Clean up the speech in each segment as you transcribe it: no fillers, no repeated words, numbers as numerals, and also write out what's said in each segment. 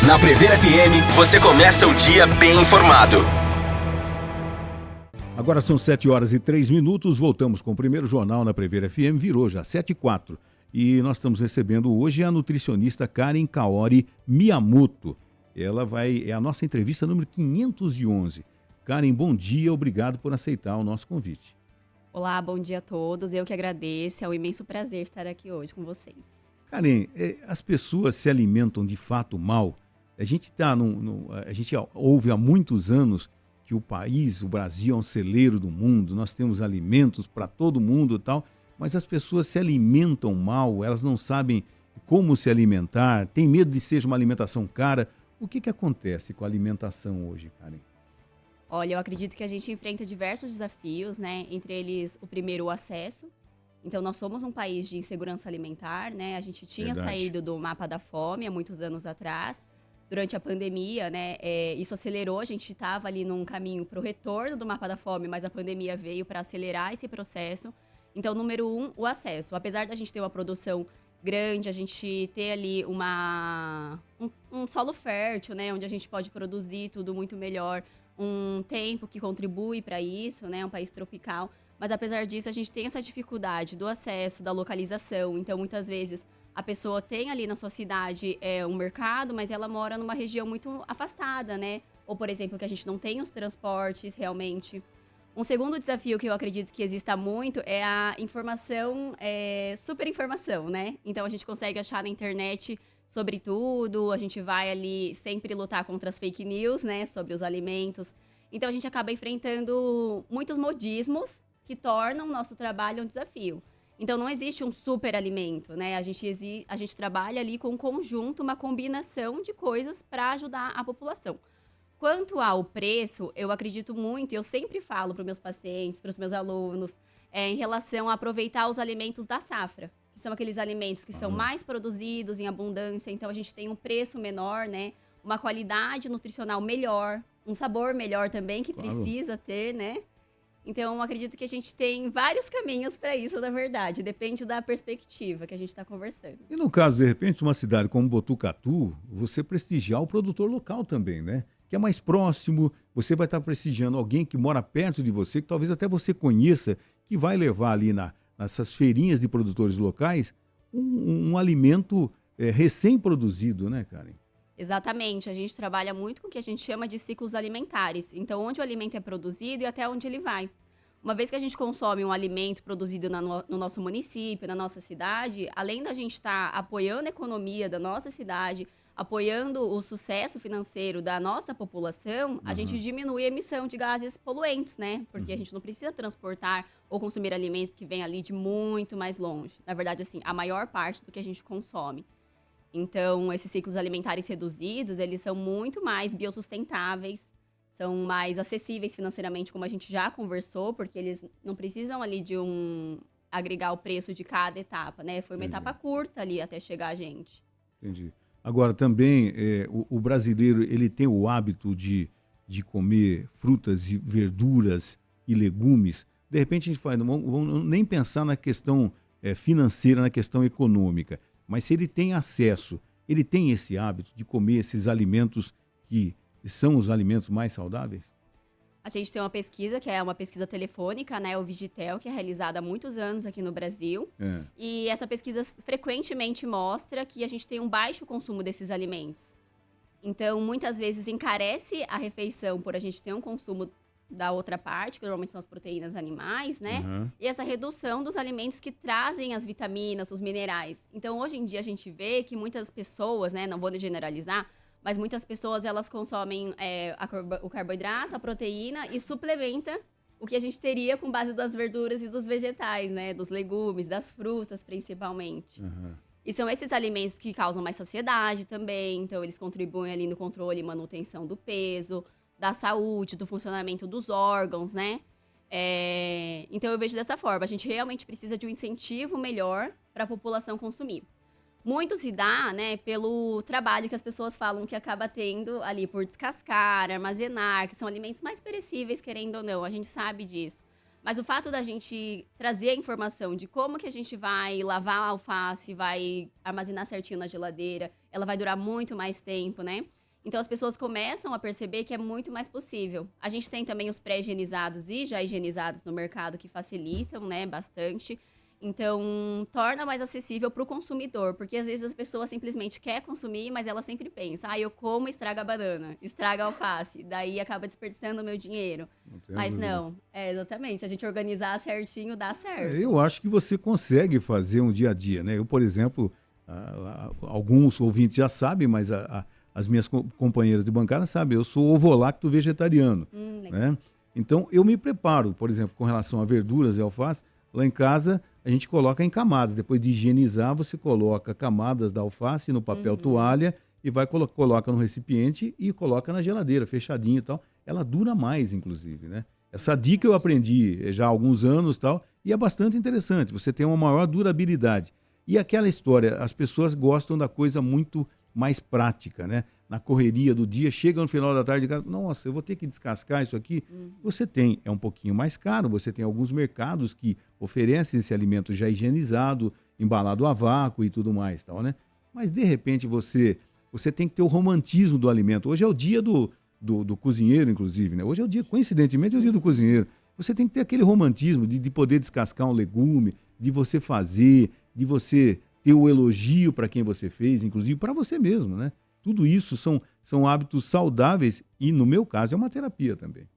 Na Prever FM, você começa o dia bem informado. Agora são 7h03, voltamos com o primeiro jornal na Prever FM, virou já 7h04. E nós estamos recebendo hoje a nutricionista Karen Kaori Miyamoto. Ela é a nossa entrevista número 511. Karen, bom dia, obrigado por aceitar o nosso convite. Olá, bom dia a todos. Eu que agradeço, é um imenso prazer estar aqui hoje com vocês. Karen, as pessoas se alimentam de fato mal. A gente ouve há muitos anos que o Brasil é um celeiro do mundo, nós temos alimentos para todo mundo e tal, mas as pessoas se alimentam mal, elas não sabem como se alimentar, têm medo de ser uma alimentação cara. O que acontece com a alimentação hoje, Karen? Olha, eu acredito que a gente enfrenta diversos desafios, né? Entre eles, o primeiro, o acesso. Então, nós somos um país de insegurança alimentar, né? A gente tinha saído do mapa da fome há muitos anos atrás. Durante a pandemia, né? Isso acelerou, a gente estava ali num caminho para o retorno do mapa da fome, mas a pandemia veio para acelerar esse processo. Então, número 1, o acesso. Apesar da gente ter uma produção grande, a gente ter ali um solo fértil, né? Onde a gente pode produzir tudo muito melhor, um tempo que contribui para isso, né? Um país tropical. Mas apesar disso, a gente tem essa dificuldade do acesso, da localização. Então, muitas vezes, a pessoa tem ali na sua cidade um mercado, mas ela mora numa região muito afastada, né? Ou, por exemplo, que a gente não tem os transportes realmente. Um segundo desafio que eu acredito que exista muito é a informação, superinformação, né? Então, a gente consegue achar na internet sobre tudo, a gente vai ali sempre lutar contra as fake news, né, sobre os alimentos. Então, a gente acaba enfrentando muitos modismos que tornam o nosso trabalho um desafio. Então, não existe um super alimento, né? A gente trabalha ali com um conjunto, uma combinação de coisas para ajudar a população. Quanto ao preço, eu acredito muito, eu sempre falo para os meus pacientes, para os meus alunos, em relação a aproveitar os alimentos da safra, que são aqueles alimentos que são mais produzidos em abundância, então a gente tem um preço menor, né? Uma qualidade nutricional melhor, um sabor melhor também, que precisa ter, né? Então, eu acredito que a gente tem vários caminhos para isso, na verdade. Depende da perspectiva que a gente está conversando. E no caso, de repente, uma cidade como Botucatu, você prestigiar o produtor local também, né? Que é mais próximo, você vai estar prestigiando alguém que mora perto de você, que talvez até você conheça, que vai levar ali nessas feirinhas de produtores locais um alimento recém-produzido, né, Karen? Exatamente, a gente trabalha muito com o que a gente chama de ciclos alimentares. Então, onde o alimento é produzido e até onde ele vai. Uma vez que a gente consome um alimento produzido no nosso município, na nossa cidade, além da gente estar apoiando a economia da nossa cidade, apoiando o sucesso financeiro da nossa população, a gente diminui a emissão de gases poluentes, né? Porque a gente não precisa transportar ou consumir alimentos que vêm ali de muito mais longe. Na verdade, assim, a maior parte do que a gente consome. Então, esses ciclos alimentares reduzidos, eles são muito mais biossustentáveis, são mais acessíveis financeiramente, como a gente já conversou, porque eles não precisam ali de agregar o preço de cada etapa, né? Foi uma etapa curta ali até chegar a gente. Entendi. Agora, também, o brasileiro, ele tem o hábito de comer frutas e verduras e legumes. De repente, a gente fala, não vamos nem pensar na questão financeira, na questão econômica. Mas se ele tem acesso, ele tem esse hábito de comer esses alimentos que são os alimentos mais saudáveis? A gente tem uma pesquisa, que é uma pesquisa telefônica, né, o Vigitel, que é realizada há muitos anos aqui no Brasil. E essa pesquisa frequentemente mostra que a gente tem um baixo consumo desses alimentos. Então, muitas vezes encarece a refeição por a gente ter um consumo da outra parte, que normalmente são as proteínas animais, né? E essa redução dos alimentos que trazem as vitaminas, os minerais. Então, hoje em dia, a gente vê que muitas pessoas, né, não vou generalizar, mas muitas pessoas, elas consomem o carboidrato, a proteína e suplementa o que a gente teria com base das verduras e dos vegetais, né? Dos legumes, das frutas, principalmente. E são esses alimentos que causam mais saciedade também, então eles contribuem ali no controle e manutenção do peso, da saúde, do funcionamento dos órgãos, né? Então eu vejo dessa forma, a gente realmente precisa de um incentivo melhor para a população consumir. Muito se dá, né, pelo trabalho que as pessoas falam que acaba tendo ali por descascar, armazenar, que são alimentos mais perecíveis, querendo ou não, a gente sabe disso. Mas o fato da gente trazer a informação de como que a gente vai lavar a alface, vai armazenar certinho na geladeira ela vai durar muito mais tempo, né? Então, as pessoas começam a perceber que é muito mais possível. A gente tem também os pré-higienizados e já higienizados no mercado que facilitam, né, bastante. Então, torna mais acessível para o consumidor, porque às vezes as pessoas simplesmente quer consumir, mas ela sempre pensa, eu como e estraga a banana, estraga a alface, daí acaba desperdiçando o meu dinheiro. Mas não, exatamente, se a gente organizar certinho, dá certo. Eu acho que você consegue fazer um dia a dia, né? Eu, por exemplo, alguns ouvintes já sabem, mas as minhas companheiras de bancada sabem, eu sou ovolacto vegetariano, né? Então, eu me preparo, por exemplo, com relação a verduras e alface, lá em casa a gente coloca em camadas. Depois de higienizar, você coloca camadas da alface no papel toalha e coloca no recipiente e coloca na geladeira, fechadinho e tal. Ela dura mais, inclusive, né? Essa dica eu aprendi já há alguns anos e tal, e é bastante interessante. Você tem uma maior durabilidade. E aquela história, as pessoas gostam da coisa muito mais prática, né? Na correria do dia, chega no final da tarde, nossa, eu vou ter que descascar isso aqui. Você tem, é um pouquinho mais caro, você tem alguns mercados que oferecem esse alimento já higienizado, embalado a vácuo e tudo mais, tal, né? Mas de repente você tem que ter o romantismo do alimento. Hoje é o dia do cozinheiro, inclusive, né? Hoje é o dia, coincidentemente, é o dia do cozinheiro. Você tem que ter aquele romantismo de poder descascar um legume, de você fazer, de você ter o elogio para quem você fez, inclusive para você mesmo, né? Tudo isso são hábitos saudáveis e, no meu caso, é uma terapia também.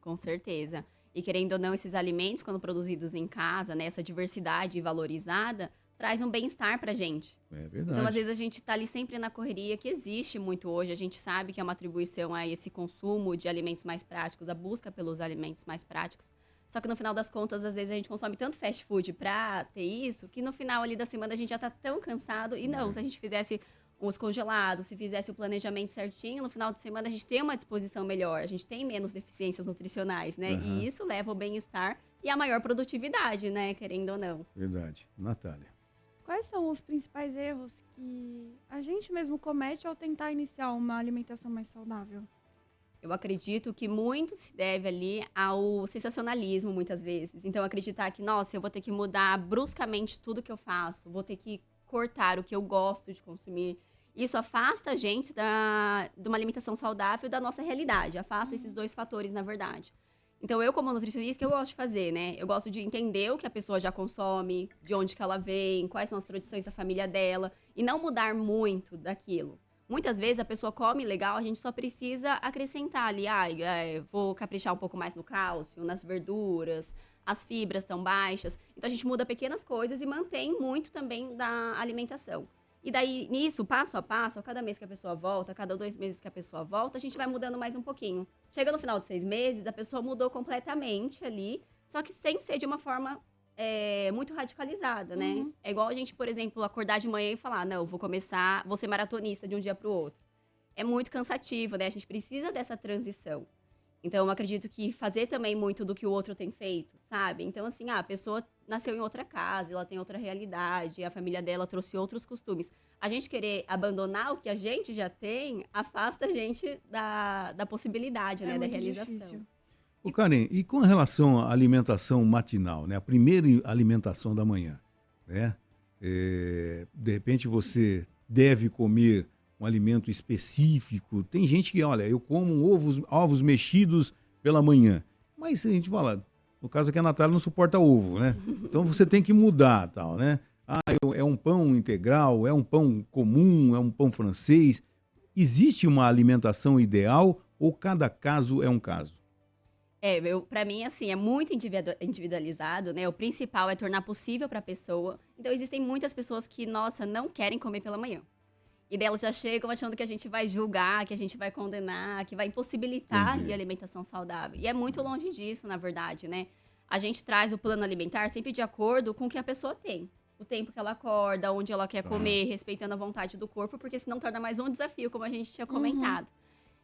Com certeza. E querendo ou não, esses alimentos, quando produzidos em casa, né, essa diversidade valorizada, traz um bem-estar pra gente. É verdade. Então, às vezes, a gente tá ali sempre na correria, que existe muito hoje. A gente sabe que é uma atribuição a esse consumo de alimentos mais práticos, a busca pelos alimentos mais práticos. Só que no final das contas, às vezes, a gente consome tanto fast food pra ter isso, que no final ali da semana a gente já tá tão cansado. E não, se a gente fizesse os congelados, se fizesse o planejamento certinho, no final de semana a gente tem uma disposição melhor, a gente tem menos deficiências nutricionais, né? E isso leva ao bem-estar e à maior produtividade, né? Querendo ou não. Verdade. Natália. Quais são os principais erros que a gente mesmo comete ao tentar iniciar uma alimentação mais saudável? Eu acredito que muito se deve ali ao sensacionalismo, muitas vezes. Então, acreditar que, nossa, eu vou ter que mudar bruscamente tudo que eu faço, vou ter que cortar o que eu gosto de consumir. Isso afasta a gente de uma alimentação saudável da nossa realidade. Afasta esses dois fatores, na verdade. Então, eu como nutricionista, o que eu gosto de fazer, né? Eu gosto de entender o que a pessoa já consome, de onde que ela vem, quais são as tradições da família dela, e não mudar muito daquilo. Muitas vezes a pessoa come legal, a gente só precisa acrescentar ali, vou caprichar um pouco mais no cálcio, nas verduras, as fibras estão baixas. Então a gente muda pequenas coisas e mantém muito também da alimentação. E daí, nisso, passo a passo, a cada mês que a pessoa volta, a cada 2 meses que a pessoa volta, a gente vai mudando mais um pouquinho. Chega no final de 6 meses, a pessoa mudou completamente ali, só que sem ser de uma forma muito radicalizada, né? É igual a gente, por exemplo, acordar de manhã e falar, não, vou ser maratonista de um dia para o outro. É muito cansativo, né? A gente precisa dessa transição. Então, eu acredito que fazer também muito do que o outro tem feito, sabe? Então, assim, a pessoa nasceu em outra casa, ela tem outra realidade, a família dela trouxe outros costumes. A gente querer abandonar o que a gente já tem, afasta a gente da possibilidade, né? Da realização. Difícil. Ô Karen, e com relação à alimentação matinal, né? A primeira alimentação da manhã, né? De repente você deve comer um alimento específico. Tem gente que, olha, eu como ovos mexidos pela manhã. Mas a gente fala, no caso aqui a Natália não suporta ovo, né? Então você tem que mudar, tal, né? É um pão integral, é um pão comum, é um pão francês. Existe uma alimentação ideal ou cada caso é um caso? Para mim, assim, é muito individualizado, né? O principal é tornar possível para a pessoa. Então, existem muitas pessoas que, nossa, não querem comer pela manhã. E delas já chegam achando que a gente vai julgar, que a gente vai condenar, que vai impossibilitar a alimentação saudável. E é muito longe disso, na verdade, né? A gente traz o plano alimentar sempre de acordo com o que a pessoa tem. O tempo que ela acorda, onde ela quer comer, respeitando a vontade do corpo, porque senão torna mais um desafio, como a gente tinha comentado.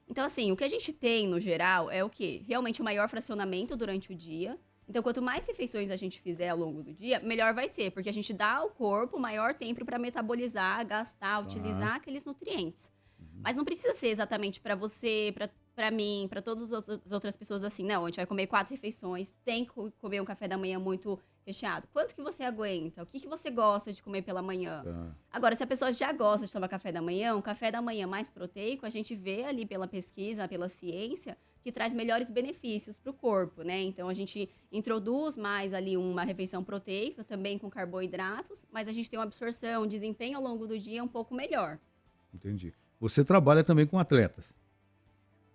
Então, assim, o que a gente tem, no geral, é o quê? Realmente o maior fracionamento durante o dia. Então, quanto mais refeições a gente fizer ao longo do dia, melhor vai ser, porque a gente dá ao corpo maior tempo para metabolizar, gastar, utilizar aqueles nutrientes. Mas não precisa ser exatamente para pra mim, pra todas as outras pessoas, assim, não, a gente vai comer 4 refeições, tem que comer um café da manhã muito recheado. Quanto que você aguenta? O que você gosta de comer pela manhã? Tá. Agora, se a pessoa já gosta de tomar café da manhã, um café da manhã mais proteico, a gente vê ali pela pesquisa, pela ciência, que traz melhores benefícios para o corpo, né? Então, a gente introduz mais ali uma refeição proteica, também com carboidratos, mas a gente tem uma absorção, um desempenho ao longo do dia um pouco melhor. Entendi. Você trabalha também com atletas.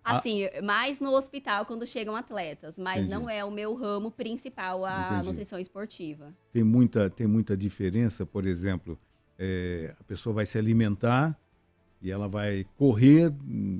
Assim, mais no hospital quando chegam atletas, mas Entendi. não é o meu ramo principal, a Entendi. nutrição esportiva. Tem muita diferença, por exemplo, a pessoa vai se alimentar e ela vai correr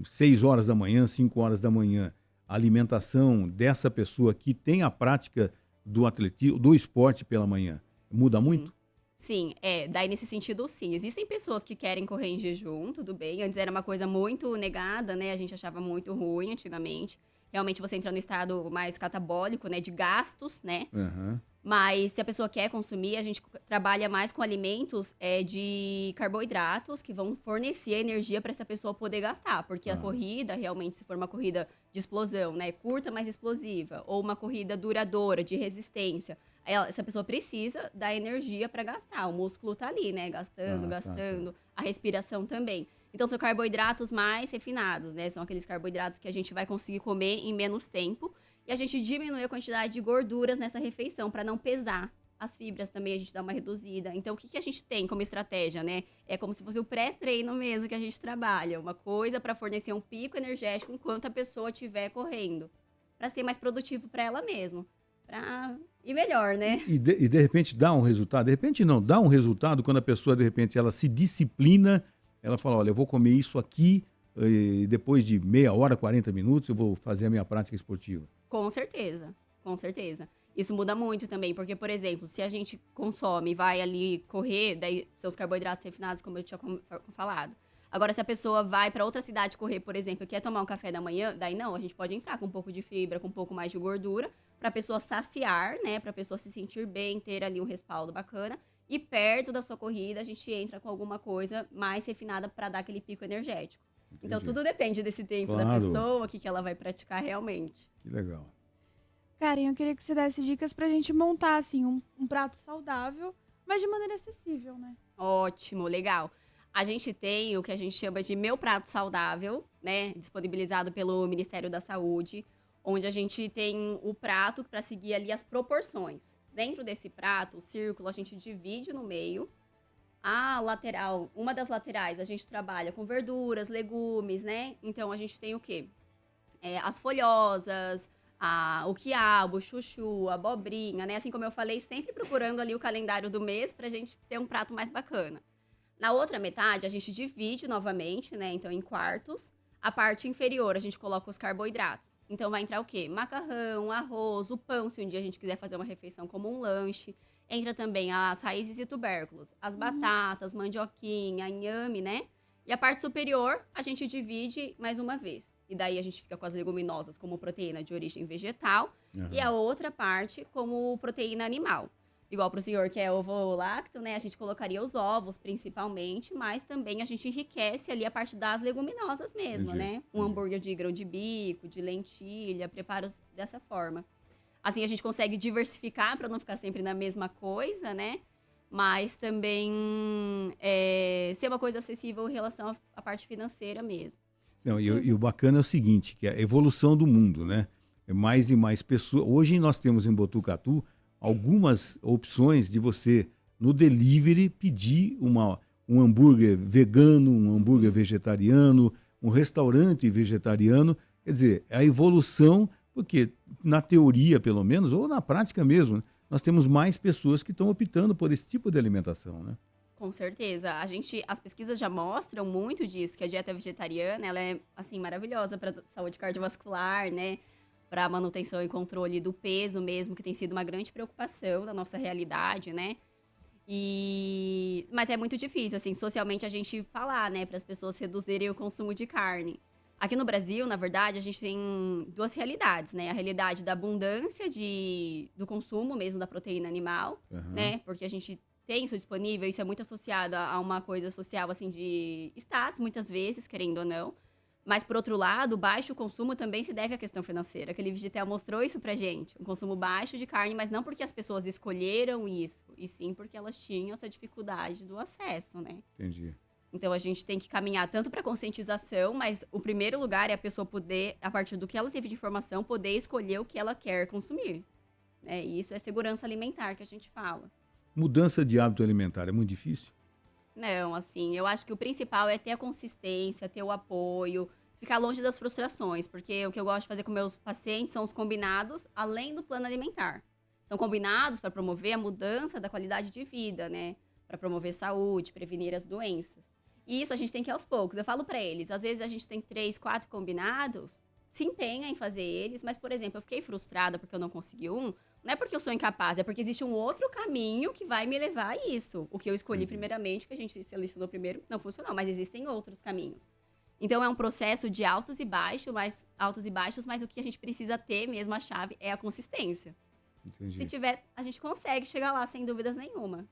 6 horas da manhã, 5 horas da manhã. A alimentação dessa pessoa que tem a prática do atletismo, do esporte pela manhã, muda muito? Sim, daí nesse sentido, sim. Existem pessoas que querem correr em jejum, tudo bem. Antes era uma coisa muito negada, né? A gente achava muito ruim antigamente. Realmente você entra no estado mais catabólico, né? De gastos, né? Uhum. Mas se a pessoa quer consumir, a gente trabalha mais com alimentos de carboidratos que vão fornecer energia para essa pessoa poder gastar. Porque a corrida, realmente, se for uma corrida de explosão, né? Curta, mas explosiva. Ou uma corrida duradoura, de resistência. Essa pessoa precisa da energia para gastar. O músculo tá ali, né? Gastando. A respiração também. Então, são carboidratos mais refinados, né? São aqueles carboidratos que a gente vai conseguir comer em menos tempo. E a gente diminui a quantidade de gorduras nessa refeição para não pesar. As fibras também a gente dá uma reduzida. Então, o que a gente tem como estratégia, né? É como se fosse o pré-treino mesmo que a gente trabalha. Uma coisa para fornecer um pico energético enquanto a pessoa estiver correndo. Para ser mais produtivo para ela mesmo. Para ir melhor, né? E de repente dá um resultado? De repente não, dá um resultado quando a pessoa, de repente, ela se disciplina, ela fala, olha, eu vou comer isso aqui e depois de meia hora, 40 minutos, eu vou fazer a minha prática esportiva. Com certeza, com certeza. Isso muda muito também, porque, por exemplo, se a gente consome e vai ali correr, daí são os carboidratos refinados, como eu tinha falado. Agora, se a pessoa vai para outra cidade correr, por exemplo, e quer tomar um café da manhã, daí não, a gente pode entrar com um pouco de fibra, com um pouco mais de gordura, para a pessoa saciar, né? Para a pessoa se sentir bem, ter ali um respaldo bacana. E perto da sua corrida, a gente entra com alguma coisa mais refinada para dar aquele pico energético. Entendi. Então, tudo depende desse tempo da Claro. pessoa, o que ela vai praticar realmente. Que legal. Karen, eu queria que você desse dicas pra gente montar, assim, um prato saudável, mas de maneira acessível, né? Ótimo, legal. A gente tem o que a gente chama de Meu Prato Saudável, né? Disponibilizado pelo Ministério da Saúde, onde a gente tem o prato para seguir ali as proporções. Dentro desse prato, o círculo, a gente divide no meio. A lateral, uma das laterais, a gente trabalha com verduras, legumes, né? Então, a gente tem o quê? As folhosas, o quiabo, o chuchu, a abobrinha, né? Assim como eu falei, sempre procurando ali o calendário do mês pra gente ter um prato mais bacana. Na outra metade, a gente divide novamente, né? Então, em quartos. A parte inferior, a gente coloca os carboidratos. Então, vai entrar o quê? Macarrão, arroz, o pão, se um dia a gente quiser fazer uma refeição como um lanche. Entra também as raízes e tubérculos, as batatas, mandioquinha, inhame, né? E a parte superior, a gente divide mais uma vez. E daí a gente fica com as leguminosas como proteína de origem vegetal e a outra parte como proteína animal. Igual para o senhor que é ovo-lacto, né? A gente colocaria os ovos principalmente, mas também a gente enriquece ali a parte das leguminosas mesmo, né? Um hambúrguer de grão de bico, de lentilha, preparos dessa forma. Assim, a gente consegue diversificar para não ficar sempre na mesma coisa, né? Mas também ser uma coisa acessível em relação à parte financeira mesmo. Não, e o bacana é o seguinte, que é a evolução do mundo, né? Mais e mais pessoas. Hoje nós temos em Botucatu algumas opções de você, no delivery, pedir um hambúrguer vegano, um hambúrguer vegetariano, um restaurante vegetariano. Quer dizer, a evolução, porque na teoria, pelo menos, ou na prática mesmo, nós temos mais pessoas que estão optando por esse tipo de alimentação, né? Com certeza. As pesquisas já mostram muito disso, que a dieta vegetariana, ela é, assim, maravilhosa para saúde cardiovascular, né? Para manutenção e controle do peso mesmo, que tem sido uma grande preocupação da nossa realidade, né? Mas é muito difícil, assim, socialmente a gente falar, né? Para as pessoas reduzirem o consumo de carne. Aqui no Brasil, na verdade, a gente tem duas realidades, né? A realidade da abundância do consumo mesmo da proteína animal, né? Porque a gente tem isso disponível, isso é muito associado a uma coisa social, assim, de status, muitas vezes, querendo ou não. Mas, por outro lado, o baixo consumo também se deve à questão financeira. Aquele Vigitel mostrou isso pra gente. Um consumo baixo de carne, mas não porque as pessoas escolheram isso, e sim porque elas tinham essa dificuldade do acesso, né? Entendi. Então, a gente tem que caminhar tanto para conscientização, mas o primeiro lugar é a pessoa poder, a partir do que ela teve de informação, poder escolher o que ela quer consumir. Né? E isso é segurança alimentar que a gente fala. Mudança de hábito alimentar é muito difícil? Não, assim, eu acho que o principal é ter a consistência, ter o apoio, ficar longe das frustrações, porque o que eu gosto de fazer com meus pacientes são os combinados além do plano alimentar. São combinados para promover a mudança da qualidade de vida, né? Para promover saúde, prevenir as doenças. E isso a gente tem que ir aos poucos. Eu falo para eles, às vezes a gente tem 3, 4 combinados, se empenha em fazer eles, mas, por exemplo, eu fiquei frustrada porque eu não consegui um, não é porque eu sou incapaz, é porque existe um outro caminho que vai me levar a isso. O que eu escolhi primeiramente, que a gente selecionou primeiro, não funcionou, mas existem outros caminhos. Então, é um processo de altos e baixos, mas o que a gente precisa ter mesmo, a chave, é a consistência. Entendi. Se tiver, a gente consegue chegar lá, sem dúvidas nenhuma.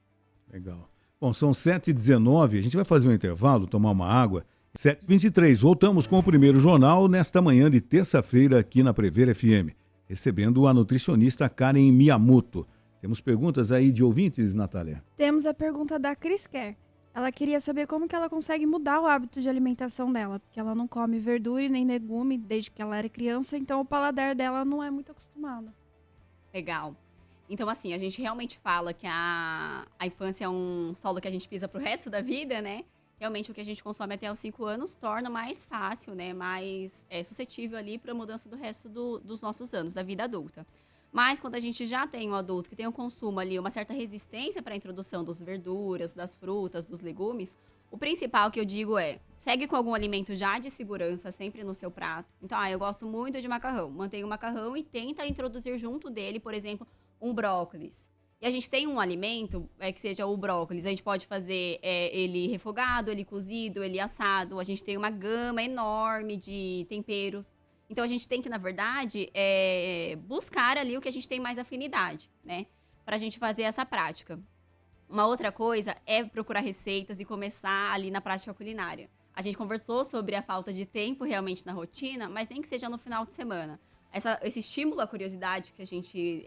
Legal. Bom, são 7h19, a gente vai fazer um intervalo, tomar uma água. 7h23, voltamos com o primeiro jornal nesta manhã de terça-feira aqui na Prever FM, recebendo a nutricionista Karen Miyamoto. Temos perguntas aí de ouvintes, Natália? Temos a pergunta da Cris Kerr. Ela queria saber como que ela consegue mudar o hábito de alimentação dela, porque ela não come verdura e nem legume desde que ela era criança, então o paladar dela não é muito acostumado. Legal. Então, assim, a gente realmente fala que a infância é um solo que a gente pisa pro resto da vida, né? Realmente o que a gente consome até os 5 anos torna mais fácil, né? Mais suscetível ali para a mudança do resto dos nossos anos, da vida adulta. Mas quando a gente já tem um adulto que tem um consumo ali, uma certa resistência para a introdução das verduras, das frutas, dos legumes, o principal que eu digo é, segue com algum alimento já de segurança sempre no seu prato. Então, eu gosto muito de macarrão. Mantenha o macarrão e tenta introduzir junto dele, por exemplo, um brócolis. E a gente tem um alimento que seja o brócolis. A gente pode fazer ele refogado, ele cozido, ele assado. A gente tem uma gama enorme de temperos. Então, a gente tem que, na verdade, buscar ali o que a gente tem mais afinidade, né? Para a gente fazer essa prática. Uma outra coisa é procurar receitas e começar ali na prática culinária. A gente conversou sobre a falta de tempo realmente na rotina, mas nem que seja no final de semana. Esse estímulo à curiosidade que a gente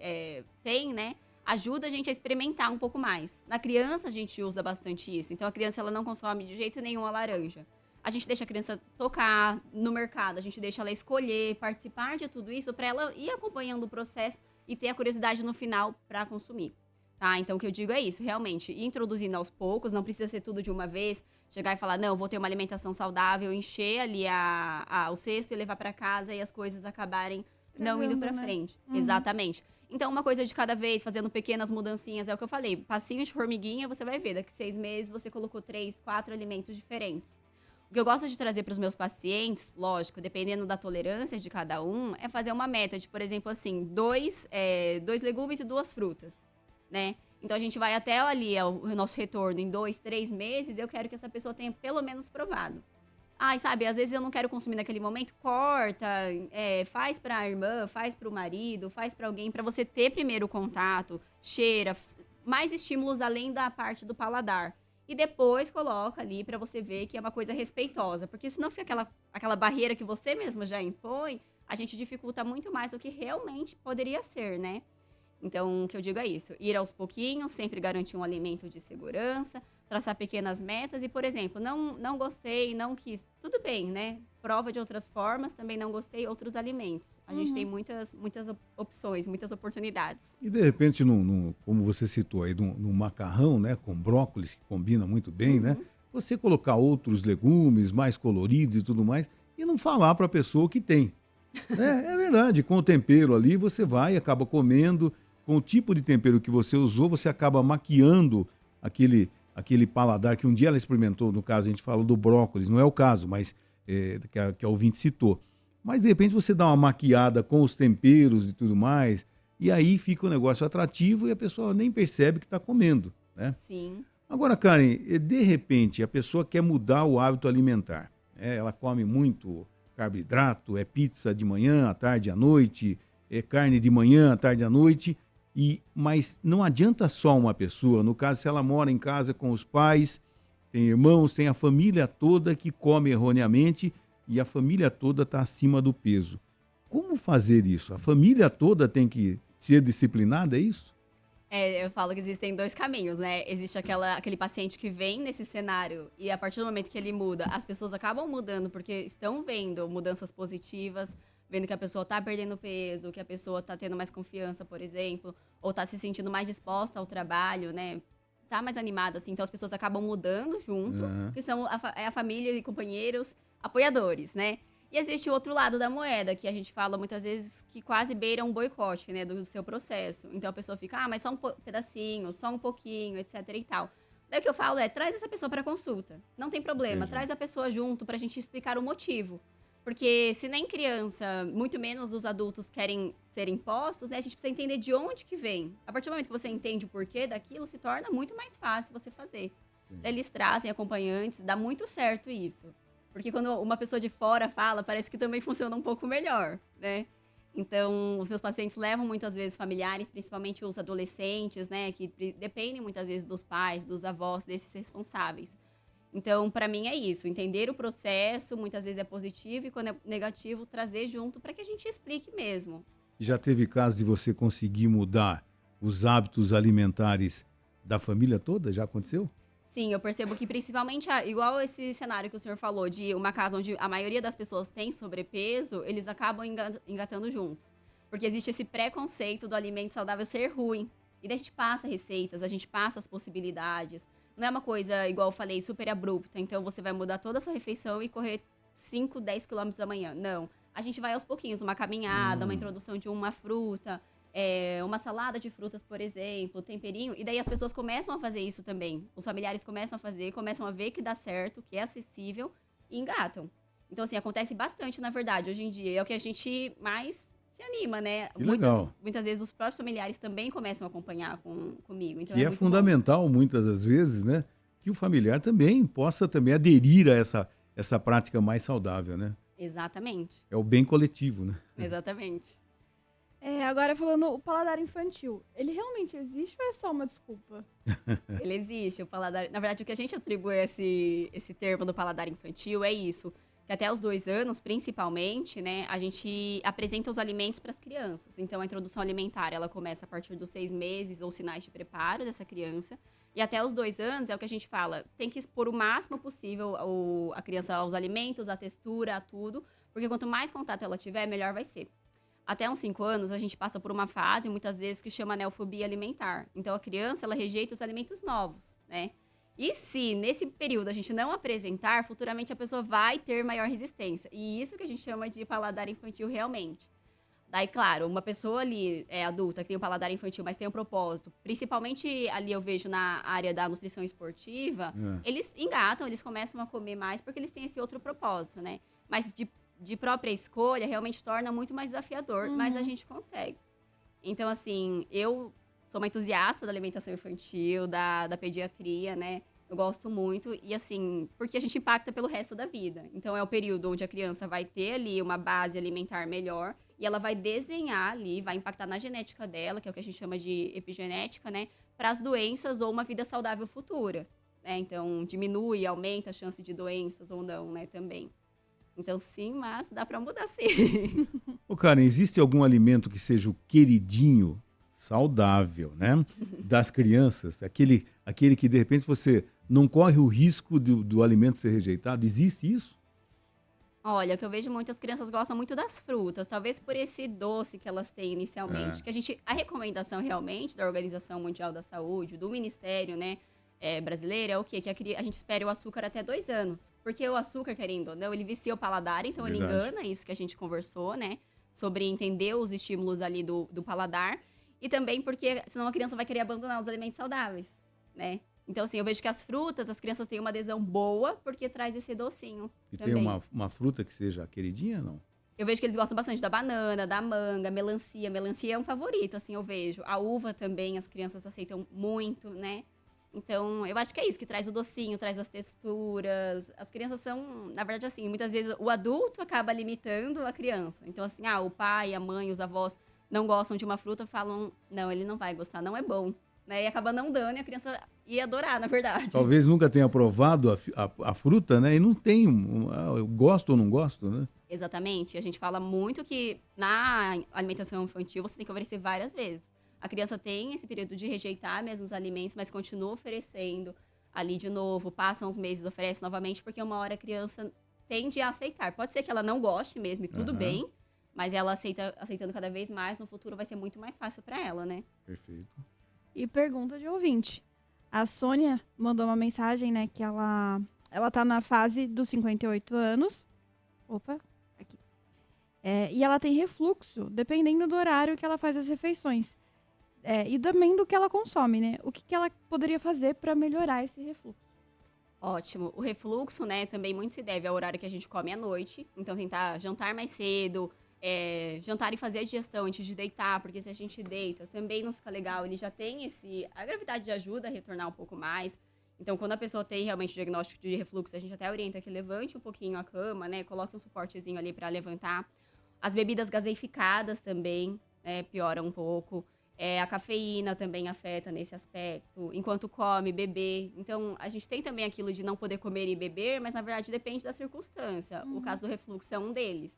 tem, né? Ajuda a gente a experimentar um pouco mais. Na criança, a gente usa bastante isso. Então, a criança ela não consome de jeito nenhum a laranja. A gente deixa a criança tocar no mercado, a gente deixa ela escolher, participar de tudo isso para ela ir acompanhando o processo e ter a curiosidade no final para consumir. Tá? Então, o que eu digo é isso, realmente, ir introduzindo aos poucos, não precisa ser tudo de uma vez, chegar e falar, não, vou ter uma alimentação saudável, encher ali o cesto e levar para casa e as coisas acabarem não indo para frente. Uhum. Exatamente. Então, uma coisa de cada vez, fazendo pequenas mudancinhas, é o que eu falei, passinho de formiguinha, você vai ver, daqui 6 meses você colocou 3, 4 alimentos diferentes. O que eu gosto de trazer para os meus pacientes, lógico, dependendo da tolerância de cada um, é fazer uma meta de, por exemplo, assim, 2 legumes e 2 frutas, né? Então, a gente vai até ali, o nosso retorno em 2, 3 meses, eu quero que essa pessoa tenha pelo menos provado. Sabe, às vezes eu não quero consumir naquele momento, corta, faz para a irmã, faz para o marido, faz para alguém, para você ter primeiro o contato, cheira, mais estímulos além da parte do paladar. E depois coloca ali para você ver que é uma coisa respeitosa, porque senão fica aquela barreira que você mesmo já impõe, a gente dificulta muito mais do que realmente poderia ser, né? Então, o que eu digo é isso, ir aos pouquinhos, sempre garantir um alimento de segurança, traçar pequenas metas e, por exemplo, não gostei, não quis, tudo bem, né? Prova de outras formas, também não gostei, outros alimentos. A gente tem muitas opções, muitas oportunidades. E, de repente, como você citou aí, num macarrão, né, com brócolis, que combina muito bem, né? Você colocar outros legumes mais coloridos e tudo mais, e não falar para a pessoa o que tem. É verdade, com o tempero ali, você vai e acaba comendo. Com o tipo de tempero que você usou, você acaba maquiando aquele paladar que um dia ela experimentou. No caso, a gente fala do brócolis, não é o caso, mas que a ouvinte citou. Mas, de repente, você dá uma maquiada com os temperos e tudo mais, e aí fica um negócio atrativo e a pessoa nem percebe que está comendo, né? Sim. Agora, Karen, de repente, a pessoa quer mudar o hábito alimentar. Ela come muito carboidrato, pizza de manhã, à tarde, à noite, carne de manhã, à tarde, à noite... Mas não adianta só uma pessoa, no caso, se ela mora em casa com os pais, tem irmãos, tem a família toda que come erroneamente, e a família toda está acima do peso. Como fazer isso? A família toda tem que ser disciplinada, é isso? Eu falo que existem dois caminhos, né? Existe aquele paciente que vem nesse cenário e a partir do momento que ele muda, as pessoas acabam mudando porque estão vendo mudanças positivas, vendo que a pessoa está perdendo peso, que a pessoa está tendo mais confiança, por exemplo, ou está se sentindo mais disposta ao trabalho, né? Tá mais animada, assim. Então as pessoas acabam mudando junto, que são a família e companheiros apoiadores, né? E existe o outro lado da moeda, que a gente fala muitas vezes que quase beira um boicote, né, do seu processo. Então a pessoa fica, mas só um pedacinho, só um pouquinho, etc e tal. Daí o que eu falo traz essa pessoa para consulta. Não tem problema, traz a pessoa junto pra gente explicar o motivo. Porque se nem criança, muito menos os adultos querem ser impostos, né, a gente precisa entender de onde que vem. A partir do momento que você entende o porquê daquilo, se torna muito mais fácil você fazer. Eles trazem acompanhantes, dá muito certo isso. Porque quando uma pessoa de fora fala, parece que também funciona um pouco melhor, né? Então, os meus pacientes levam muitas vezes familiares, principalmente os adolescentes, né? Que dependem muitas vezes dos pais, dos avós, desses responsáveis. Então, para mim é isso, entender o processo, muitas vezes é positivo e quando é negativo, trazer junto para que a gente explique mesmo. Já teve caso de você conseguir mudar os hábitos alimentares da família toda? Já aconteceu? Sim, eu percebo que principalmente, igual esse cenário que o senhor falou, de uma casa onde a maioria das pessoas tem sobrepeso, eles acabam engatando juntos. Porque existe esse preconceito do alimento saudável ser ruim. E daí a gente passa receitas, a gente passa as possibilidades. Não é uma coisa, igual eu falei, super abrupta. Então você vai mudar toda a sua refeição e correr 5, 10 quilômetros amanhã. Não. A gente vai aos pouquinhos, uma caminhada, uma introdução de uma fruta, uma salada de frutas, por exemplo, temperinho. E daí as pessoas começam a fazer isso também. Os familiares começam a fazer, começam a ver que dá certo, que é acessível e engatam. Então, assim, acontece bastante, na verdade, hoje em dia. É o que a gente mais se anima, né? Muitas vezes os próprios familiares também começam a acompanhar comigo. Então que é fundamental, muitas das vezes, né? Que o familiar também possa também aderir a essa prática mais saudável, né? Exatamente. É o bem coletivo, né? Exatamente. Agora falando o paladar infantil, ele realmente existe ou é só uma desculpa? Ele existe, o paladar... Na verdade, o que a gente atribui esse termo do paladar infantil é isso, que até os 2 anos, principalmente, né, a gente apresenta os alimentos para as crianças. Então, a introdução alimentar, ela começa a partir dos 6 meses ou sinais de preparo dessa criança. E até os 2 anos, é o que a gente fala, tem que expor o máximo possível a criança aos alimentos, à textura, a tudo, porque quanto mais contato ela tiver, melhor vai ser. Até uns 5 anos, a gente passa por uma fase, muitas vezes, que chama neofobia alimentar. Então, a criança, ela rejeita os alimentos novos, né? E se, nesse período, a gente não apresentar, futuramente a pessoa vai ter maior resistência. E isso que a gente chama de paladar infantil realmente. Daí, claro, uma pessoa ali, adulta, que tem um paladar infantil, mas tem um propósito, principalmente ali eu vejo na área da nutrição esportiva, eles engatam, eles começam a comer mais porque eles têm esse outro propósito, né? Mas de própria escolha, realmente torna muito mais desafiador, mas a gente consegue. Então, assim, eu sou uma entusiasta da alimentação infantil, da pediatria, né? Eu gosto muito e, assim, porque a gente impacta pelo resto da vida. Então, é o período onde a criança vai ter ali uma base alimentar melhor e ela vai desenhar ali, vai impactar na genética dela, que é o que a gente chama de epigenética, né? Para as doenças ou uma vida saudável futura, né? Então, diminui, aumenta a chance de doenças ou não, né? Também. Então, sim, mas dá para mudar, sim. Ô, Karen, existe algum alimento que seja o queridinho, saudável, né? Das crianças? Aquele que, de repente, você não corre o risco do alimento ser rejeitado? Existe isso? Olha, o que eu vejo muitas crianças gostam muito das frutas, talvez por esse doce que elas têm inicialmente. Que a recomendação realmente da Organização Mundial da Saúde, do Ministério, né? Brasileira é o quê? Que a gente espere o açúcar até 2 anos. Porque o açúcar, querendo ou não, ele vicia o paladar, então ele engana, isso que a gente conversou, né? Sobre entender os estímulos ali do paladar. E também porque senão a criança vai querer abandonar os alimentos saudáveis, né? Então, assim, eu vejo que as frutas, as crianças têm uma adesão boa porque traz esse docinho e também. Tem uma fruta que seja queridinha, não? Eu vejo que eles gostam bastante da banana, da manga, melancia. Melancia é um favorito, assim, eu vejo. A uva também, as crianças aceitam muito, né? Então, eu acho que é isso, que traz o docinho, traz as texturas. As crianças são, na verdade, assim, muitas vezes o adulto acaba limitando a criança. Então, assim, o pai, a mãe, os avós não gostam de uma fruta, falam, não, ele não vai gostar, não é bom. né? E acaba não dando e a criança ia adorar, na verdade. Talvez nunca tenha provado a fruta, né? E não tem eu gosto ou não gosto, né? Exatamente. A gente fala muito que na alimentação infantil você tem que oferecer várias vezes. A criança tem esse período de rejeitar mesmo os alimentos, mas continua oferecendo ali de novo, passa uns meses, oferece novamente, porque uma hora a criança tende a aceitar. Pode ser que ela não goste mesmo e tudo bem, mas ela aceitando cada vez mais, no futuro vai ser muito mais fácil para ela, né? Perfeito. E pergunta de ouvinte. A Sônia mandou uma mensagem, né, que ela tá na fase dos 58 anos. Opa, aqui. E ela tem refluxo, dependendo do horário que ela faz as refeições. E também do que ela consome, né? O que ela poderia fazer para melhorar esse refluxo? Ótimo. O refluxo, né, também muito se deve ao horário que a gente come à noite. Então, tentar jantar mais cedo, jantar e fazer a digestão antes de deitar, porque se a gente deita, também não fica legal. Ele já tem a gravidade de ajuda a retornar um pouco mais. Então, quando a pessoa tem realmente o diagnóstico de refluxo, a gente até orienta que levante um pouquinho a cama, né, coloque um suportezinho ali para levantar. As bebidas gaseificadas também, né, pioram um pouco. A cafeína também afeta nesse aspecto, enquanto come, beber. Então, a gente tem também aquilo de não poder comer e beber, mas na verdade depende da circunstância. O caso do refluxo é um deles.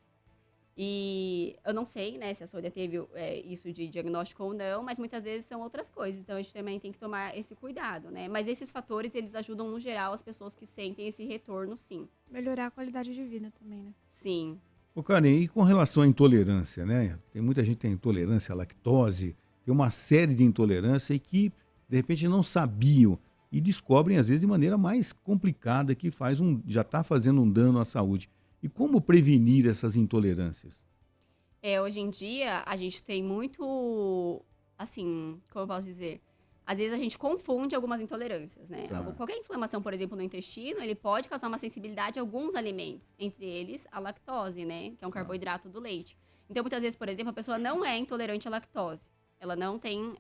E eu não sei, né, se a Sônia teve isso de diagnóstico ou não, mas muitas vezes são outras coisas. Então, a gente também tem que tomar esse cuidado, né? Mas esses fatores, eles ajudam, no geral, as pessoas que sentem esse retorno, sim. Melhorar a qualidade de vida também, né? Sim. Ô, Karen, e com relação à intolerância, né? Tem muita gente que tem intolerância à lactose, tem uma série de intolerância e que, de repente, não sabiam e descobrem, às vezes, de maneira mais complicada, que já está fazendo um dano à saúde. E como prevenir essas intolerâncias? Hoje em dia, a gente tem muito, assim, como eu posso dizer? Às vezes a gente confunde algumas intolerâncias, né? Tá. Qualquer inflamação, por exemplo, no intestino, ele pode causar uma sensibilidade a alguns alimentos, entre eles a lactose, né? Que é um carboidrato do leite. Então, muitas vezes, por exemplo, a pessoa não é intolerante à lactose. Ela não tem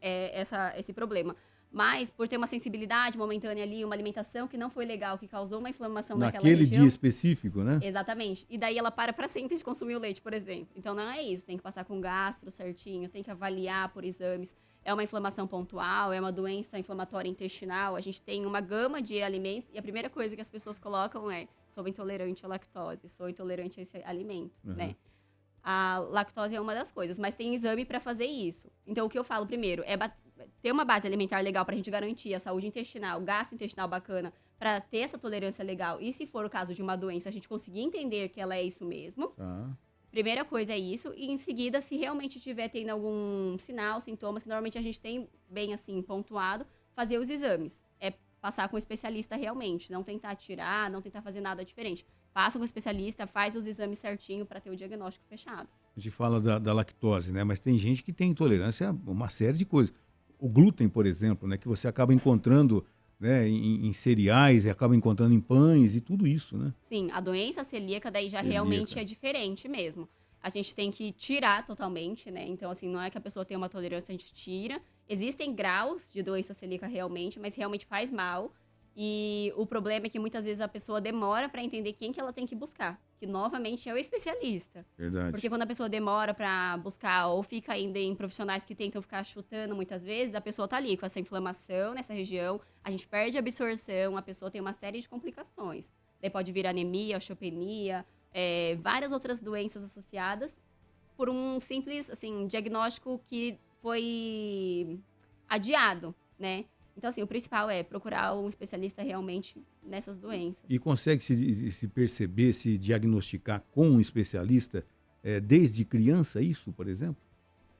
esse problema. Mas, por ter uma sensibilidade momentânea ali, uma alimentação que não foi legal, que causou uma inflamação naquela região... Naquele dia específico, né? Exatamente. E daí ela para sempre de consumir o leite, por exemplo. Então, não é isso. Tem que passar com gastro certinho, tem que avaliar por exames. É uma inflamação pontual, é uma doença inflamatória intestinal. A gente tem uma gama de alimentos e a primeira coisa que as pessoas colocam é: sou intolerante à lactose, sou intolerante a esse alimento, né? A lactose é uma das coisas, mas tem exame para fazer isso. Então, o que eu falo primeiro é ter uma base alimentar legal para a gente garantir a saúde intestinal, gastrointestinal bacana, para ter essa tolerância legal. E se for o caso de uma doença, a gente conseguir entender que ela é isso mesmo. Primeira coisa é isso. E em seguida, se realmente estiver tendo algum sinal, sintomas, que normalmente a gente tem bem assim pontuado, fazer os exames. Passar com um especialista realmente. Não tentar tirar, não tentar fazer nada diferente. Passa com o especialista, faz os exames certinho para ter o diagnóstico fechado. A gente fala da lactose, né? Mas tem gente que tem intolerância a uma série de coisas. O glúten, por exemplo, né? Que você acaba encontrando, né, em cereais e acaba encontrando em pães e tudo isso, né? Sim, a doença celíaca daí já realmente é diferente mesmo. A gente tem que tirar totalmente, né? Então, assim, não é que a pessoa tem uma tolerância, a gente tira. Existem graus de doença celíaca realmente, mas realmente faz mal. E o problema é que muitas vezes a pessoa demora para entender quem que ela tem que buscar. Que, novamente, é o especialista. Verdade. Porque quando a pessoa demora para buscar ou fica ainda em profissionais que tentam ficar chutando muitas vezes, a pessoa tá ali com essa inflamação nessa região, a gente perde a absorção, a pessoa tem uma série de complicações. Daí pode vir anemia, osteopenia, várias outras doenças associadas por um simples, assim, diagnóstico que foi adiado, né? Então, assim, o principal é procurar um especialista realmente nessas doenças. E consegue se perceber, se diagnosticar com um especialista desde criança, isso, por exemplo?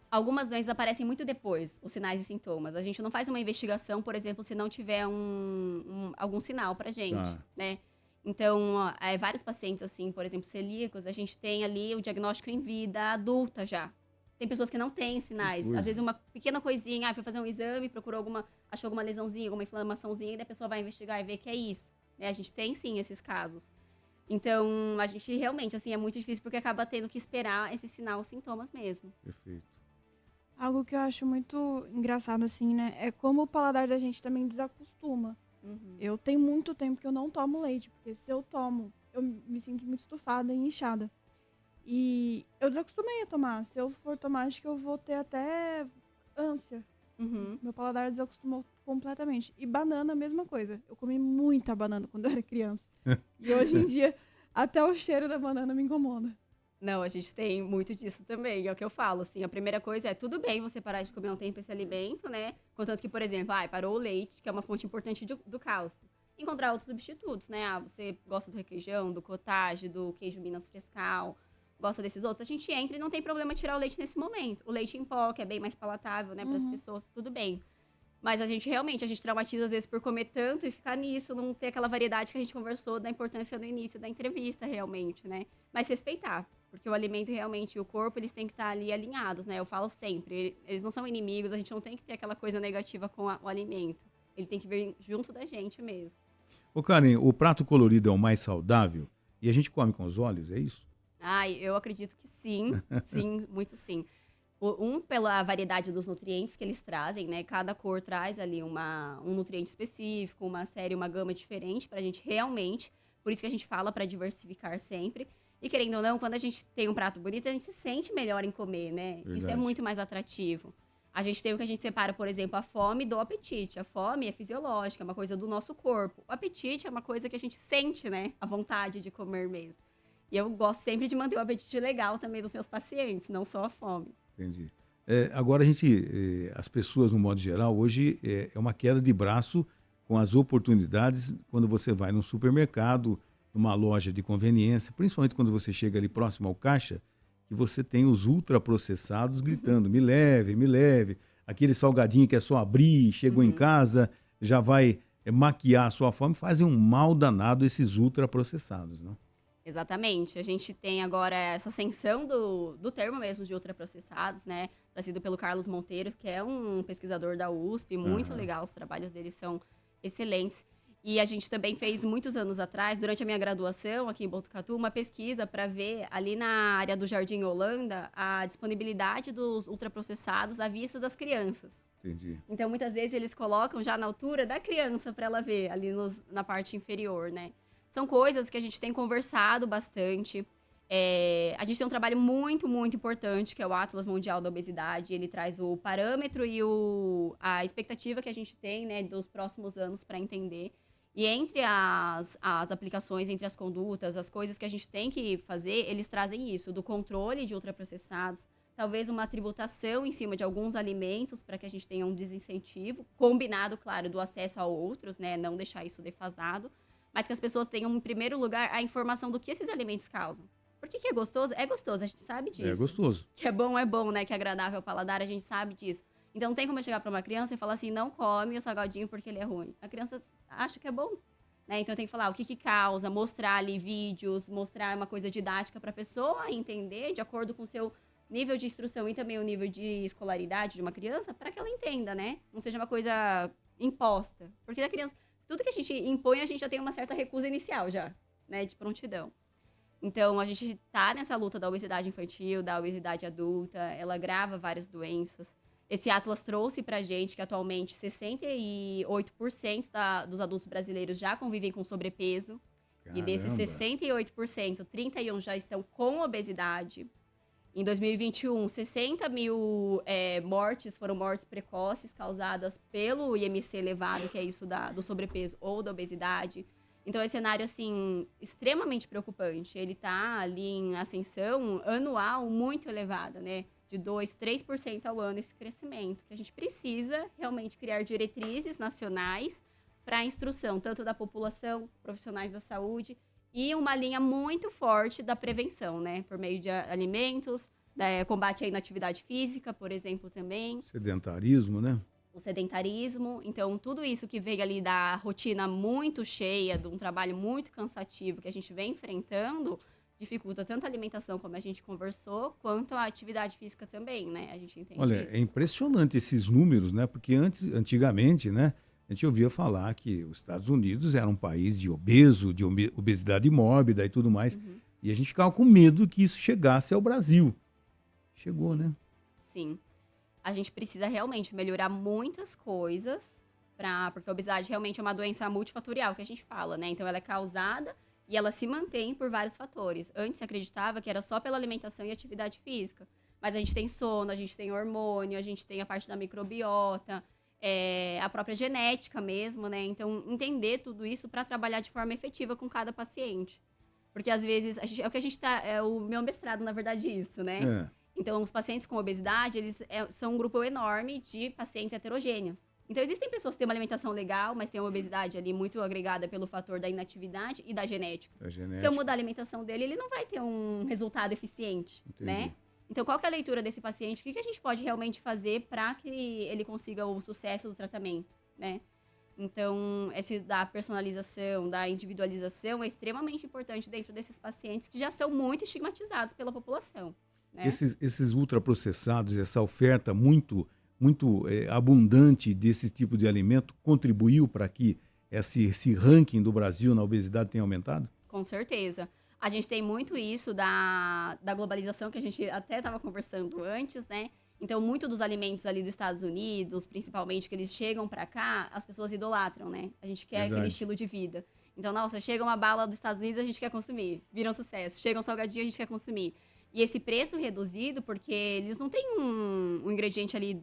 Algumas doenças aparecem muito depois, os sinais e sintomas. A gente não faz uma investigação, por exemplo, se não tiver algum sinal pra gente, né? Então, vários pacientes, assim, por exemplo, celíacos, a gente tem ali o diagnóstico em vida adulta já. Tem pessoas que não têm sinais. Às vezes uma pequena coisinha, foi fazer um exame, achou alguma lesãozinha, alguma inflamaçãozinha, e daí a pessoa vai investigar e ver que é isso. Né? A gente tem, sim, esses casos. Então, a gente realmente, assim, é muito difícil porque acaba tendo que esperar esse sinal, os sintomas mesmo. Perfeito. Algo que eu acho muito engraçado, assim, né? É como o paladar da gente também desacostuma. Eu tenho muito tempo que eu não tomo leite, porque se eu tomo, eu me sinto muito estufada e inchada. E eu desacostumei a tomar. Se eu for tomar, acho que eu vou ter até ânsia. Meu paladar desacostumou completamente. E banana, a mesma coisa. Eu comi muita banana quando eu era criança. E hoje em dia, até o cheiro da banana me incomoda. Não, a gente tem muito disso também, é o que eu falo, assim, a primeira coisa é, tudo bem você parar de comer um tempo esse alimento, né, contanto que, por exemplo, parou o leite, que é uma fonte importante do cálcio, encontrar outros substitutos, né, você gosta do requeijão, do cottage, do queijo Minas Frescal, gosta desses outros, a gente entra e não tem problema tirar o leite nesse momento, o leite em pó, que é bem mais palatável, né, para as pessoas, tudo bem. Mas a gente traumatiza às vezes por comer tanto e ficar nisso, não ter aquela variedade que a gente conversou da importância no início da entrevista, realmente, né? Mas respeitar, porque o alimento realmente e o corpo, eles têm que estar ali alinhados, né? Eu falo sempre, eles não são inimigos, a gente não tem que ter aquela coisa negativa com o alimento. Ele tem que vir junto da gente mesmo. Ô Karen, o prato colorido é o mais saudável e a gente come com os olhos, é isso? Eu acredito que sim, sim, muito sim. Pela variedade dos nutrientes que eles trazem, né? Cada cor traz ali um nutriente específico, uma série, uma gama diferente pra gente realmente. Por isso que a gente fala pra diversificar sempre. E querendo ou não, quando a gente tem um prato bonito, a gente se sente melhor em comer, né? Verdade. Isso é muito mais atrativo. A gente tem o que a gente separa, por exemplo, a fome do apetite. A fome é fisiológica, é uma coisa do nosso corpo. O apetite é uma coisa que a gente sente, né? A vontade de comer mesmo. E eu gosto sempre de manter o apetite legal também dos meus pacientes, não só a fome. Entendi. Agora as pessoas, no modo geral, hoje é uma queda de braço com as oportunidades quando você vai num supermercado, numa loja de conveniência, principalmente quando você chega ali próximo ao caixa, que você tem os ultraprocessados gritando, me leve, aquele salgadinho que é só abrir, chegou em casa, já vai maquiar a sua fome, fazem um mal danado esses ultraprocessados, não? Exatamente. A gente tem agora essa ascensão do termo mesmo de ultraprocessados, né? Trazido pelo Carlos Monteiro, que é um pesquisador da USP, muito legal, os trabalhos dele são excelentes. E a gente também fez, muitos anos atrás, durante a minha graduação aqui em Botucatu, uma pesquisa para ver, ali na área do Jardim Holanda, a disponibilidade dos ultraprocessados à vista das crianças. Entendi. Então, muitas vezes, eles colocam já na altura da criança para ela ver, ali na parte inferior, né? São coisas que a gente tem conversado bastante. A gente tem um trabalho muito, muito importante, que é o Atlas Mundial da Obesidade. Ele traz o parâmetro e a expectativa que a gente tem, né, dos próximos anos para entender. E entre as aplicações, entre as condutas, as coisas que a gente tem que fazer, eles trazem isso, do controle de ultraprocessados, talvez uma tributação em cima de alguns alimentos para que a gente tenha um desincentivo, combinado, claro, do acesso a outros, né, não deixar isso defasado, mas que as pessoas tenham, em primeiro lugar, a informação do que esses alimentos causam. Por que é gostoso? É gostoso, a gente sabe disso. É gostoso. Que é bom, né? Que é agradável ao paladar, a gente sabe disso. Então, não tem como eu chegar para uma criança e falar assim, não come o salgadinho porque ele é ruim. A criança acha que é bom, né? Então, tem que falar o que causa, mostrar ali vídeos, mostrar uma coisa didática para a pessoa entender, de acordo com o seu nível de instrução e também o nível de escolaridade de uma criança, para que ela entenda, né? Não seja uma coisa imposta. Porque a criança... Tudo que a gente impõe, a gente já tem uma certa recusa inicial já, né, de prontidão. Então, a gente está nessa luta da obesidade infantil, da obesidade adulta, ela agrava várias doenças. Esse Atlas trouxe para a gente que, atualmente, 68% dos adultos brasileiros já convivem com sobrepeso. Caramba. E desses 68%, 31% já estão com obesidade. Em 2021, 60 mil foram mortes precoces causadas pelo IMC elevado, que é isso do sobrepeso ou da obesidade. Então, é um cenário, assim, extremamente preocupante. Ele está ali em ascensão anual muito elevada, né? De 2%, 3% ao ano esse crescimento. Que a gente precisa realmente criar diretrizes nacionais para a instrução, tanto da população, profissionais da saúde, e uma linha muito forte da prevenção, né? Por meio de alimentos, combate à inatividade física, por exemplo, também. Sedentarismo, né? O sedentarismo. Então, tudo isso que veio ali da rotina muito cheia, de um trabalho muito cansativo que a gente vem enfrentando, dificulta tanto a alimentação, como a gente conversou, quanto a atividade física também, né? A gente entende Olha, isso. é impressionante esses números, né? Porque antigamente, né? A gente ouvia falar que os Estados Unidos era um país de obesidade mórbida e tudo mais. E a gente ficava com medo que isso chegasse ao Brasil. Chegou, né? Sim. A gente precisa realmente melhorar muitas coisas, porque a obesidade realmente é uma doença multifatorial, que a gente fala, né? Então, ela é causada e ela se mantém por vários fatores. Antes, se acreditava que era só pela alimentação e atividade física. Mas a gente tem sono, a gente tem hormônio, a gente tem a parte da microbiota, a própria genética mesmo, né? Então, entender tudo isso para trabalhar de forma efetiva com cada paciente. Porque, às vezes, é o que a gente tá... É o meu mestrado, na verdade, isso, né? Então, os pacientes com obesidade, eles são um grupo enorme de pacientes heterogêneos. Então, existem pessoas que têm uma alimentação legal, mas têm uma obesidade ali muito agregada pelo fator da inatividade e da genética. Se eu mudar a alimentação dele, ele não vai ter um resultado eficiente, né? Então, qual que é a leitura desse paciente? O que a gente pode realmente fazer para que ele consiga o sucesso do tratamento, né? Então, esse da personalização, da individualização é extremamente importante dentro desses pacientes que já são muito estigmatizados pela população, né? Esses ultraprocessados, essa oferta muito abundante desse tipo de alimento contribuiu para que esse ranking do Brasil na obesidade tenha aumentado? Com certeza. A gente tem muito isso da globalização, que a gente até estava conversando antes, né? Então, muito dos alimentos ali dos Estados Unidos, principalmente, que eles chegam para cá, as pessoas idolatram, né? A gente quer aquele estilo de vida. Então, nossa, chega uma bala dos Estados Unidos, a gente quer consumir. Vira um sucesso. Chega um salgadinho, a gente quer consumir. E esse preço reduzido, porque eles não têm um ingrediente ali,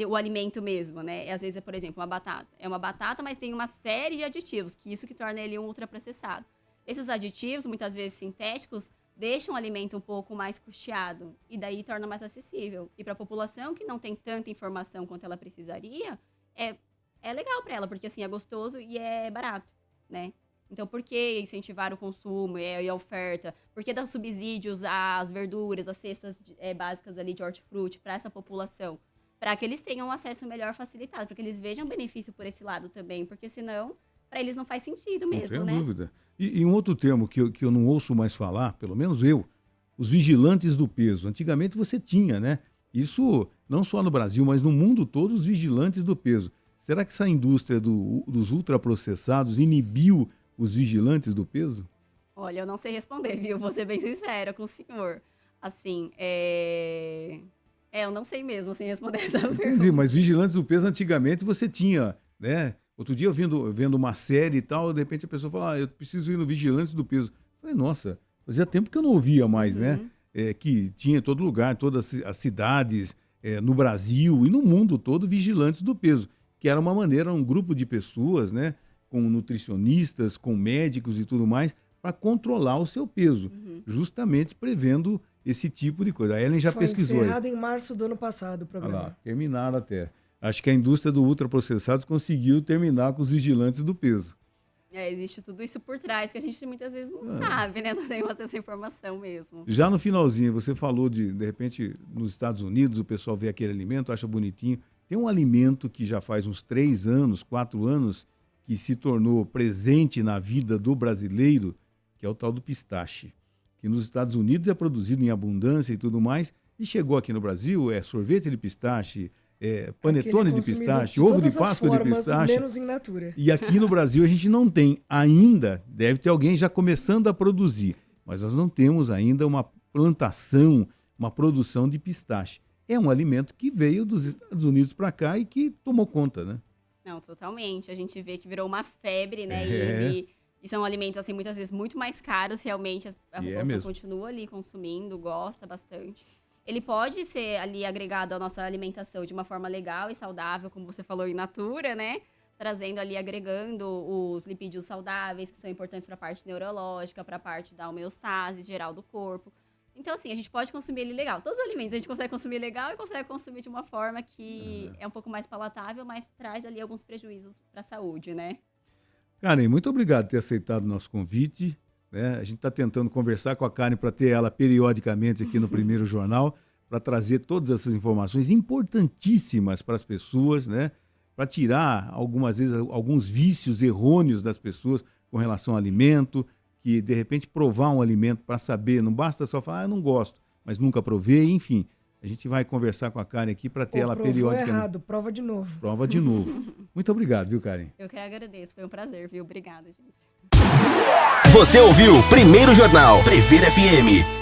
o alimento mesmo, né? Às vezes é, por exemplo, uma batata. É uma batata, mas tem uma série de aditivos, que isso que torna ele um ultraprocessado. Esses aditivos, muitas vezes sintéticos, deixam o alimento um pouco mais custeado e daí torna mais acessível. E para a população que não tem tanta informação quanto ela precisaria, é legal para ela, porque assim, é gostoso e é barato, né? Então, por que incentivar o consumo e a oferta? Por que dar subsídios às verduras, às cestas básicas ali de hortifruti para essa população? Para que eles tenham um acesso melhor facilitado, para que eles vejam benefício por esse lado também, porque senão, para eles não faz sentido mesmo, né? Sem dúvida. E um outro termo que eu não ouço mais falar, pelo menos eu, os vigilantes do peso. Antigamente você tinha, né? Isso não só no Brasil, mas no mundo todo, os vigilantes do peso. Será que essa indústria dos ultraprocessados inibiu os vigilantes do peso? Olha, eu não sei responder, viu? Vou ser bem sincera com o senhor. Assim, eu não sei mesmo, sem responder essa pergunta. Entendi, mas vigilantes do peso antigamente você tinha, né? Outro dia eu vendo uma série e tal, de repente a pessoa fala, eu preciso ir no Vigilantes do Peso. Eu falei, nossa, fazia tempo que eu não ouvia mais, né? Que tinha em todo lugar, todas as cidades, no Brasil e no mundo todo, Vigilantes do Peso, que era uma maneira, um grupo de pessoas, né? Com nutricionistas, com médicos e tudo mais, para controlar o seu peso, justamente prevendo esse tipo de coisa. A Ellen já pesquisou. Foi encerrado em março do ano passado o programa. Olha lá, terminaram até. Acho que a indústria do ultraprocessados conseguiu terminar com os vigilantes do peso. Existe tudo isso por trás, que a gente muitas vezes não sabe, né? Não tem essa informação mesmo. Já no finalzinho, você falou de repente, nos Estados Unidos, o pessoal vê aquele alimento, acha bonitinho. Tem um alimento que já faz uns 3 anos, 4 anos, que se tornou presente na vida do brasileiro, que é o tal do pistache. Que nos Estados Unidos é produzido em abundância e tudo mais, e chegou aqui no Brasil, sorvete de pistache, panetone de pistache, ovo de Páscoa de pistache. Menos in natura. E aqui no Brasil a gente não tem ainda, deve ter alguém já começando a produzir, mas nós não temos ainda uma plantação, uma produção de pistache. É um alimento que veio dos Estados Unidos para cá e que tomou conta, né? Não, totalmente. A gente vê que virou uma febre, né? E são alimentos, assim, muitas vezes muito mais caros, realmente. A população continua ali consumindo, gosta bastante. Ele pode ser ali agregado à nossa alimentação de uma forma legal e saudável, como você falou, in natura, né? Trazendo ali, agregando os lipídios saudáveis, que são importantes para a parte neurológica, para a parte da homeostase geral do corpo. Então, assim, a gente pode consumir ele legal. Todos os alimentos a gente consegue consumir legal e consegue consumir de uma forma que é um pouco mais palatável, mas traz ali alguns prejuízos para a saúde, né? Karen, muito obrigado por ter aceitado o nosso convite. A gente está tentando conversar com a Karen para ter ela periodicamente aqui no Primeiro Jornal, para trazer todas essas informações importantíssimas para as pessoas, né? Para tirar, algumas vezes, alguns vícios errôneos das pessoas com relação ao alimento, que de repente provar um alimento para saber, não basta só falar, eu não gosto, mas nunca provei, enfim. A gente vai conversar com a Karen aqui para ter ela periodicamente. Errado, prova de novo. Prova de novo. Muito obrigado, viu, Karen? Eu que agradeço, foi um prazer, viu? Obrigada, gente. Você ouviu Primeiro Jornal Previr FM.